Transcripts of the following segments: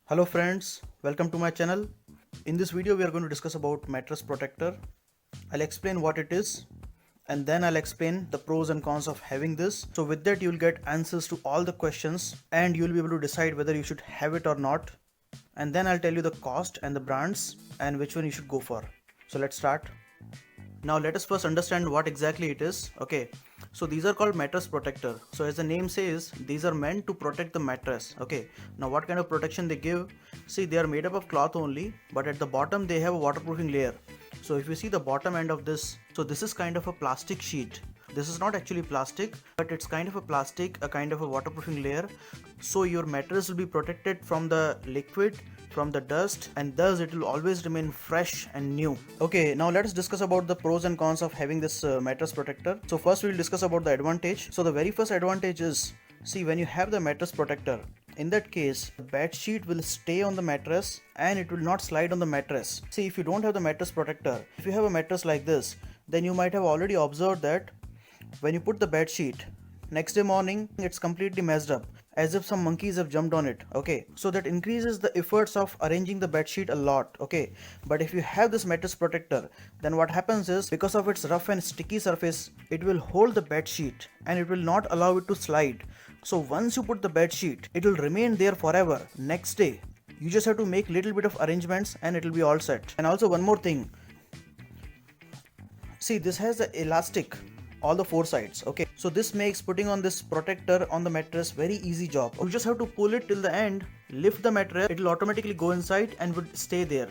Hello friends, welcome to my channel. In this video we are going to discuss about mattress protector. I'll explain what it is and then I'll explain the pros and cons of having this. So with that you'll get answers to all the questions and you'll be able to decide whether you should have it or not. And then I'll tell you the cost and the brands and which one you should go for. So let's start. Now let us first understand what exactly it is. Okay, so these are called mattress protector. So as the name says, these are meant to protect the mattress. Okay, now what kind of protection they give? See, they are made up of cloth only, but at the bottom they have a waterproofing layer. So if you see the bottom end of this, so this is kind of a plastic sheet. This is not actually plastic, but it's kind of a plastic, a kind of a waterproofing layer. So your mattress will be protected from the liquid, from the dust, and thus it will always remain fresh and new. Okay, now let us discuss about the pros and cons of having this mattress protector. So first we will discuss about the advantage. So the very first advantage is, see, when you have the mattress protector, in that case the bed sheet will stay on the mattress and it will not slide on the mattress. See, if you don't have the mattress protector, if you have a mattress like this, then you might have already observed that when you put the bed sheet, next day morning it's completely messed up, as if some monkeys have jumped on it. Okay, so that increases the efforts of arranging the bed sheet a lot. Okay, but if you have this mattress protector, then what happens is, because of its rough and sticky surface, it will hold the bed sheet and it will not allow it to slide. So once you put the bed sheet, it will remain there forever. Next day you just have to make little bit of arrangements and it will be all set. And also one more thing, see, this has the elastic all the four sides. Okay, so this makes putting on this protector on the mattress very easy job. You just have to pull it till the end, lift the mattress, it will automatically go inside and would stay there.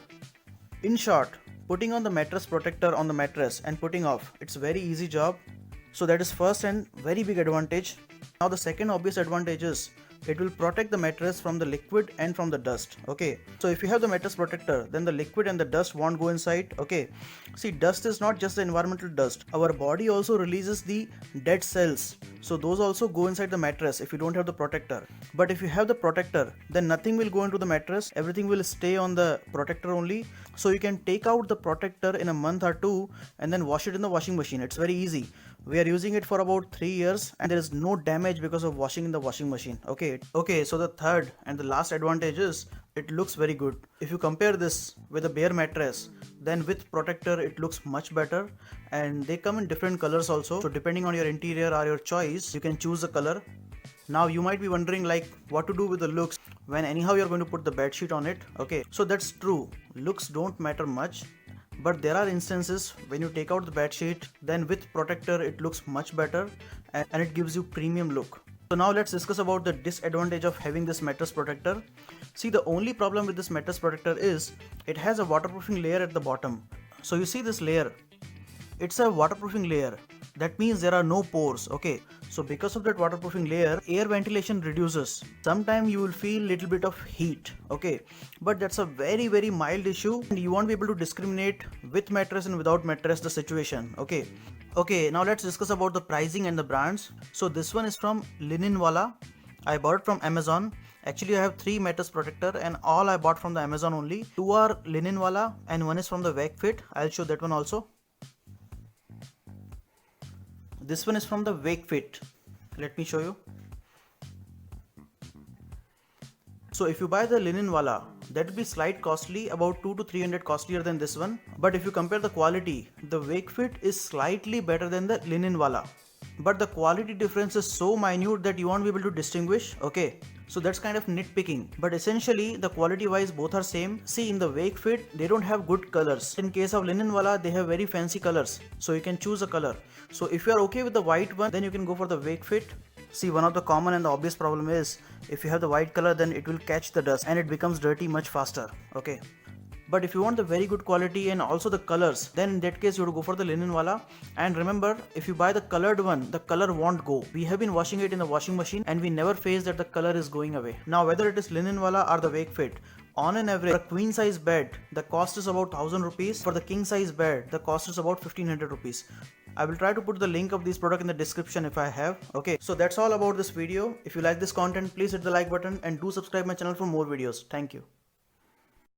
In short, putting on the mattress protector on the mattress and putting off, it's very easy job. So that is first and very big advantage. Now the second obvious advantage is, it will protect the mattress from the liquid and from the dust. Okay, so if you have the mattress protector, then the liquid and the dust won't go inside. Okay, see, dust is not just the environmental dust. Our body also releases the dead cells, so those also go inside the mattress if you don't have the protector. But if you have the protector, then nothing will go into the mattress, everything will stay on the protector only. So you can take out the protector in a month or two and then wash it in the washing machine. It's very easy. We are using it for about 3 years and there is no damage because of washing in the washing machine. Okay, so the third and the last advantage is, it looks very good. If you compare this with a bare mattress, then with protector it looks much better, and they come in different colors also. So depending on your interior or your choice, you can choose the color. Now you might be wondering like what to do with the looks when anyhow you're going to put the bed sheet on it. Okay, so that's true, looks don't matter much. But there are instances when you take out the bed sheet, then with protector it looks much better and it gives you premium look. So now let's discuss about the disadvantage of having this mattress protector. See, the only problem with this mattress protector is, it has a waterproofing layer at the bottom. So you see this layer, it's a waterproofing layer. That means there are no pores. Okay, so because of that waterproofing layer, air ventilation reduces. Sometimes you will feel little bit of heat. Okay, but that's a very mild issue and you won't be able to discriminate with mattress and without mattress the situation. Okay, now let's discuss about the pricing and the brands. So this one is from Linenwalas. I bought it from Amazon. Actually I have 3 mattress protector and all I bought from the Amazon only. 2 are Linenwalas and 1 is from the Wakefit. I'll show that one also. This one is from the Wakefit. Let me show you. So if you buy the Linenwalas, that will be slight costly, about 200 to 300 costlier than this one. But if you compare the quality, the Wakefit is slightly better than the Linenwalas. But the quality difference is so minute that you won't be able to distinguish. Okay, so that's kind of nitpicking, but essentially the quality wise both are same. See, in the Wakefit they don't have good colors. In case of Linenwalas they have very fancy colors, so you can choose a color. So if you are okay with the white one, then you can go for the Wakefit. See, one of the common and the obvious problem is, if you have the white color, then it will catch the dust and it becomes dirty much faster. Okay, but if you want the very good quality and also the colors, then in that case you have to go for the Linenwalas. And remember, if you buy the colored one, the color won't go. We have been washing it in the washing machine and we never face that the color is going away. Now whether it is Linenwalas or the Wakefit, on an average, for a queen size bed, the cost is about 1000 rupees. For the king size bed, the cost is about 1500 rupees. I will try to put the link of these products in the description if I have. Okay, so that's all about this video. If you like this content, please hit the like button and do subscribe my channel for more videos. Thank you.